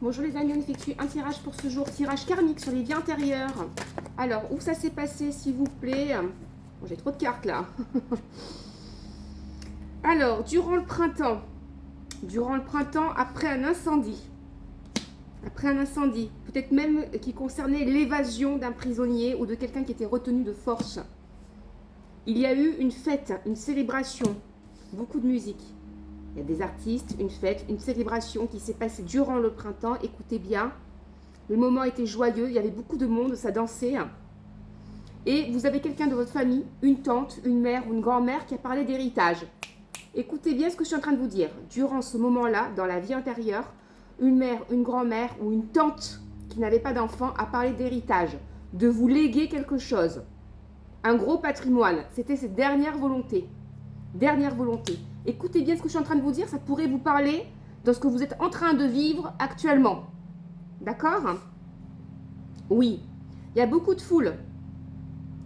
Bonjour les amis, on effectue un tirage pour ce jour, tirage karmique sur les vies antérieures. Alors, où ça s'est passé s'il vous plaît? Bon, j'ai trop de cartes là. Alors, durant le printemps, après un incendie, peut-être même qui concernait l'évasion d'un prisonnier ou de quelqu'un qui était retenu de force, il y a eu une fête, une célébration, beaucoup de musique. Il y a des artistes, une fête, une célébration qui s'est passée durant le printemps. Écoutez bien, le moment était joyeux, il y avait beaucoup de monde, ça dansait. Et vous avez quelqu'un de votre famille, une tante, une mère ou une grand-mère qui a parlé d'héritage. Écoutez bien ce que je suis en train de vous dire. Durant ce moment-là, dans la vie antérieure, une mère, une grand-mère ou une tante qui n'avait pas d'enfant a parlé d'héritage, de vous léguer quelque chose. Un gros patrimoine, c'était ses dernières volontés. Dernière volonté. Écoutez bien ce que je suis en train de vous dire, ça pourrait vous parler de ce que vous êtes en train de vivre actuellement. D'accord? Oui, il y a beaucoup de foule.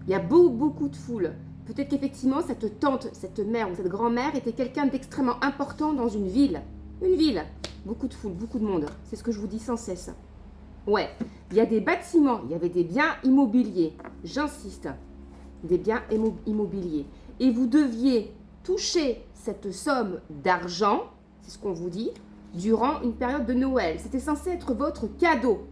Il y a beaucoup de foule. Peut-être qu'effectivement, cette tante, cette mère ou cette grand-mère était quelqu'un d'extrêmement important dans une ville. Une ville. Beaucoup de foule, beaucoup de monde. C'est ce que je vous dis sans cesse. Ouais, il y a des bâtiments, il y avait des biens immobiliers. J'insiste. Des biens immobiliers. Et vous deviez toucher cette somme d'argent, c'est ce qu'on vous dit, durant une période de Noël. C'était censé être votre cadeau.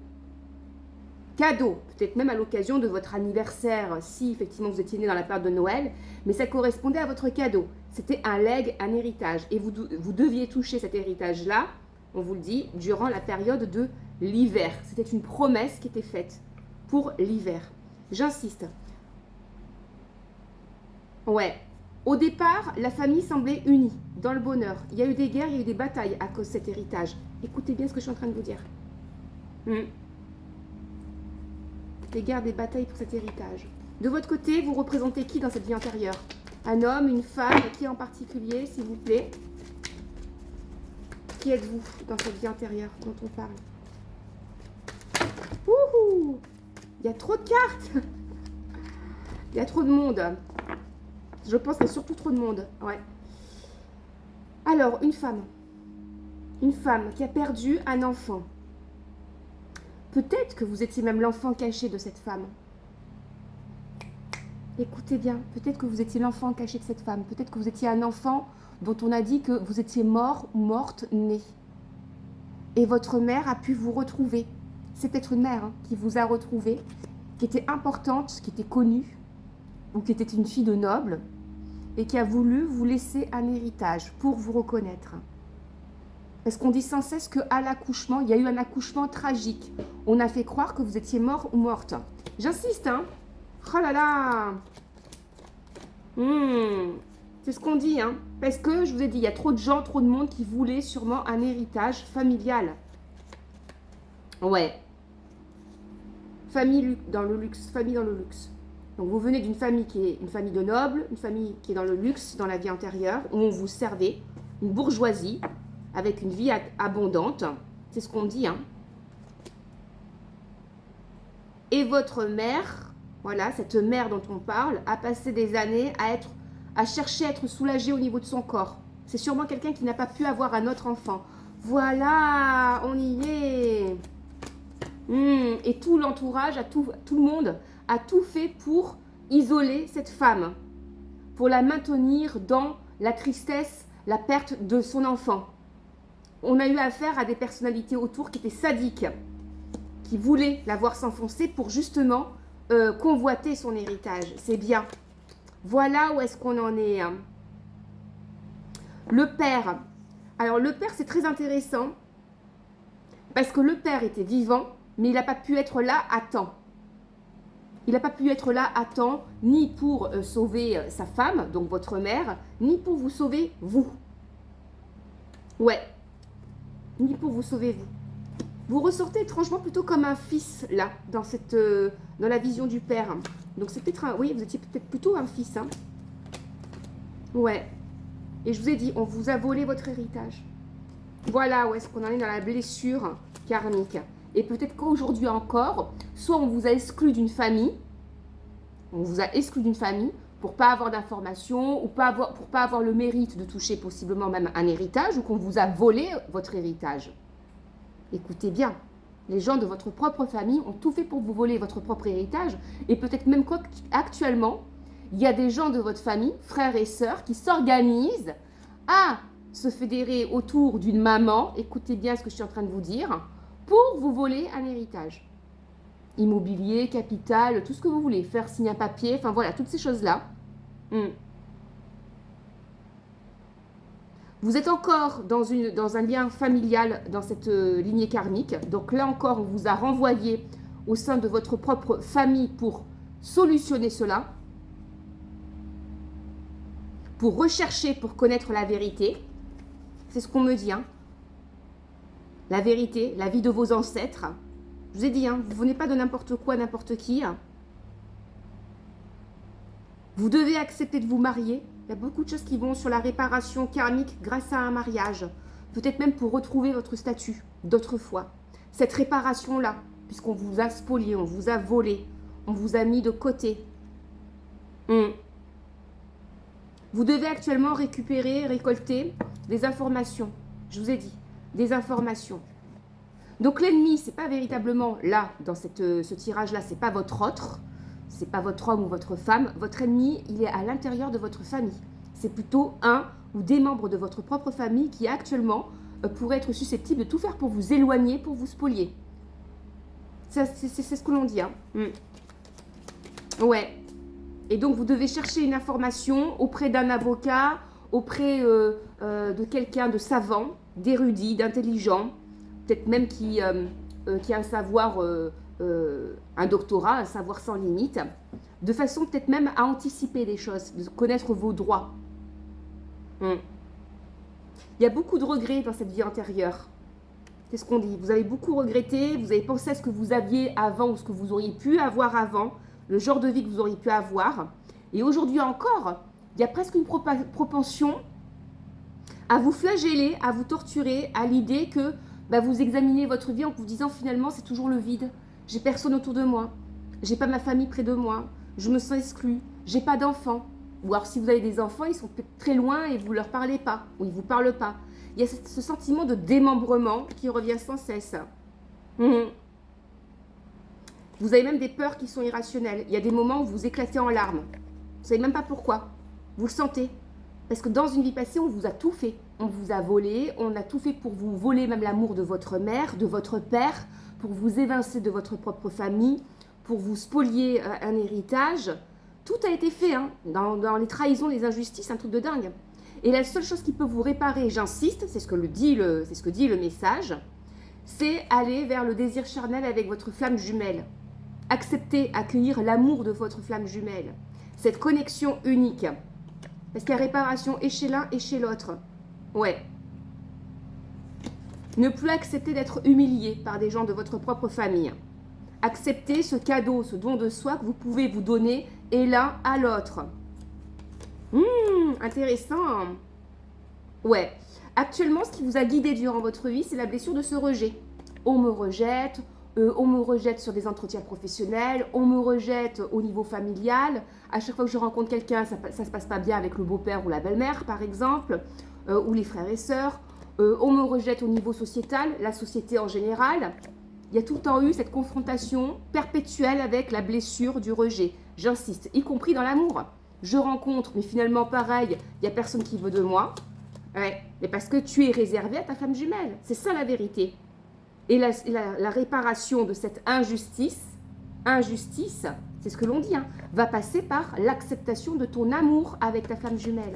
Cadeau, peut-être même à l'occasion de votre anniversaire, si effectivement vous étiez né dans la période de Noël, mais ça correspondait à votre cadeau. C'était un legs, un héritage. Et vous deviez toucher cet héritage-là, on vous le dit, durant la période de l'hiver. C'était une promesse qui était faite pour l'hiver. J'insiste. Ouais. Au départ, la famille semblait unie, dans le bonheur. Il y a eu des guerres, il y a eu des batailles à cause de cet héritage. Écoutez bien ce que je suis en train de vous dire. Des guerres, des batailles pour cet héritage. De votre côté, vous représentez qui dans cette vie antérieure? Un homme, une femme, qui en particulier, s'il vous plaît? Qui êtes-vous dans cette vie antérieure dont on parle? Wouhou! Il y a trop de cartes. Il y a trop de monde. Je pense qu'il y a surtout trop de monde. Ouais. Alors, une femme. Une femme qui a perdu un enfant. Peut-être que vous étiez même l'enfant caché de cette femme. Écoutez bien, peut-être que vous étiez l'enfant caché de cette femme. Peut-être que vous étiez un enfant dont on a dit que vous étiez mort ou morte née. Et votre mère a pu vous retrouver. C'est peut-être une mère qui vous a retrouvé, qui était importante, qui était connue, ou qui était une fille de noble, et qui a voulu vous laisser un héritage pour vous reconnaître. Parce qu'on dit sans cesse qu'à l'accouchement, il y a eu un accouchement tragique. On a fait croire que vous étiez mort ou morte. J'insiste, hein. Oh là là. C'est ce qu'on dit, hein. Parce que, je vous ai dit, il y a trop de gens, trop de monde qui voulaient sûrement un héritage familial. Ouais. Famille dans le luxe, famille dans le luxe. Donc vous venez d'une famille qui est une famille de nobles, une famille qui est dans le luxe, dans la vie antérieure, où on vous servait, une bourgeoisie, avec une vie abondante. C'est ce qu'on dit, hein. Et votre mère, voilà, cette mère dont on parle, a passé des années à chercher à être soulagée au niveau de son corps. C'est sûrement quelqu'un qui n'a pas pu avoir un autre enfant. Voilà, on y est. Et tout l'entourage, tout le monde a tout fait pour isoler cette femme, pour la maintenir dans la tristesse, la perte de son enfant. On a eu affaire à des personnalités autour qui étaient sadiques, qui voulaient la voir s'enfoncer pour justement convoiter son héritage. C'est bien. Voilà où est-ce qu'on en est. Hein. Le père. Alors le père, c'est très intéressant parce que le père était vivant, mais il n'a pas pu être là à temps. Il n'a pas pu être là à temps, ni pour sauver sa femme, donc votre mère, ni pour vous sauver vous. Ouais. Ni pour vous sauver vous. Vous ressortez étrangement plutôt comme un fils, là, dans la vision du père. Donc c'est peut-être oui, vous étiez peut-être plutôt un fils. Hein. Ouais. Et je vous ai dit, on vous a volé votre héritage. Voilà où est-ce qu'on en est dans la blessure karmique. Et peut-être qu'aujourd'hui encore, soit on vous a exclu d'une famille, pour pas avoir d'informations, ou pour pas avoir le mérite de toucher possiblement même un héritage, ou qu'on vous a volé votre héritage. Écoutez bien, les gens de votre propre famille ont tout fait pour vous voler votre propre héritage. Et peut-être même qu'actuellement, il y a des gens de votre famille, frères et sœurs, qui s'organisent à se fédérer autour d'une maman, écoutez bien ce que je suis en train de vous dire, pour vous voler un héritage. Immobilier, capital, tout ce que vous voulez, faire signer un papier, enfin voilà, toutes ces choses-là. Vous êtes encore dans un lien familial dans cette lignée karmique. Donc là encore, on vous a renvoyé au sein de votre propre famille pour solutionner cela, pour rechercher, pour connaître la vérité. C'est ce qu'on me dit. La vérité, la vie de vos ancêtres. Je vous ai dit, vous ne venez pas de n'importe quoi, n'importe qui. Vous devez accepter de vous marier. Il y a beaucoup de choses qui vont sur la réparation karmique grâce à un mariage. Peut-être même pour retrouver votre statut d'autrefois. Cette réparation-là, puisqu'on vous a spolié, on vous a volé, on vous a mis de côté. Vous devez actuellement récolter des informations. Je vous ai dit, des informations. Donc l'ennemi, ce n'est pas véritablement là, dans ce tirage-là, ce n'est pas votre autre, ce n'est pas votre homme ou votre femme. Votre ennemi, il est à l'intérieur de votre famille. C'est plutôt un ou des membres de votre propre famille qui actuellement pourraient être susceptibles de tout faire pour vous éloigner, pour vous spolier. C'est ce que l'on dit. Ouais. Et donc, vous devez chercher une information auprès d'un avocat, auprès de quelqu'un de savant, d'érudit, d'intelligent, peut-être même qui a un savoir, un doctorat, un savoir sans limite, de façon peut-être même à anticiper les choses, de connaître vos droits. Il y a beaucoup de regrets dans cette vie antérieure. C'est ce qu'on dit. Vous avez beaucoup regretté, vous avez pensé à ce que vous aviez avant ou ce que vous auriez pu avoir avant, le genre de vie que vous auriez pu avoir. Et aujourd'hui encore, il y a presque une propension à vous flageller, à vous torturer, à l'idée que vous examinez votre vie en vous disant finalement c'est toujours le vide. J'ai personne autour de moi, j'ai pas ma famille près de moi, je me sens exclue, j'ai pas d'enfants. Ou alors si vous avez des enfants, ils sont peut-être très loin et vous leur parlez pas, ou ils vous parlent pas. Il y a ce sentiment de démembrement qui revient sans cesse. Vous avez même des peurs qui sont irrationnelles. Il y a des moments où vous éclatez en larmes. Vous ne savez même pas pourquoi. Vous le sentez. Parce que dans une vie passée, on vous a tout fait. On vous a volé, on a tout fait pour vous voler même l'amour de votre mère, de votre père, pour vous évincer de votre propre famille, pour vous spolier un héritage. Tout a été fait dans les trahisons, les injustices, un truc de dingue. Et la seule chose qui peut vous réparer, j'insiste, c'est ce que dit le message, c'est aller vers le désir charnel avec votre flamme jumelle. Accepter, accueillir l'amour de votre flamme jumelle. Cette connexion unique. Parce qu'il y a réparation et chez l'un et chez l'autre. Ouais. Ne plus accepter d'être humilié par des gens de votre propre famille. Accepter ce cadeau, ce don de soi que vous pouvez vous donner et l'un à l'autre. Intéressant. Ouais. Actuellement, ce qui vous a guidé durant votre vie, c'est la blessure de ce rejet. On me rejette sur des entretiens professionnels, on me rejette au niveau familial. À chaque fois que je rencontre quelqu'un, ça ne se passe pas bien avec le beau-père ou la belle-mère, par exemple, ou les frères et sœurs. On me rejette au niveau sociétal, la société en général. Il y a tout le temps eu cette confrontation perpétuelle avec la blessure du rejet. J'insiste, y compris dans l'amour. Je rencontre, mais finalement, pareil, il n'y a personne qui veut de moi. Ouais, mais parce que tu es réservé à ta femme jumelle. C'est ça la vérité. Et la réparation de cette injustice, c'est ce que l'on dit, va passer par l'acceptation de ton amour avec ta femme jumelle.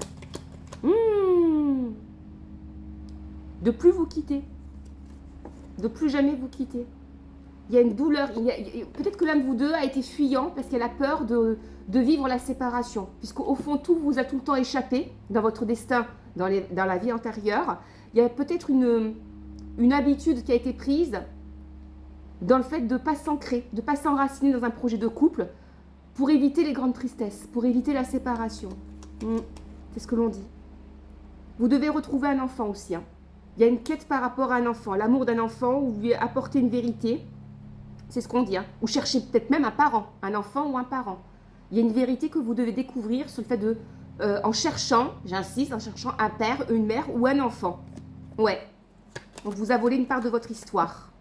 De plus vous quitter. De plus jamais vous quitter. Il y a une douleur. Peut-être que l'un de vous deux a été fuyant parce qu'elle a peur de vivre la séparation. Puisqu'au fond, tout vous a tout le temps échappé dans votre destin, dans la vie antérieure. Il y a peut-être une habitude qui a été prise dans le fait de ne pas s'ancrer, de ne pas s'enraciner dans un projet de couple pour éviter les grandes tristesses, pour éviter la séparation. C'est ce que l'on dit. Vous devez retrouver un enfant aussi. Il y a une quête par rapport à un enfant, l'amour d'un enfant, ou lui apporter une vérité. C'est ce qu'on dit. Ou chercher peut-être même un parent, un enfant ou un parent. Il y a une vérité que vous devez découvrir sur le fait de, en cherchant, j'insiste, en cherchant un père, une mère ou un enfant. Ouais. On vous a volé une part de votre histoire.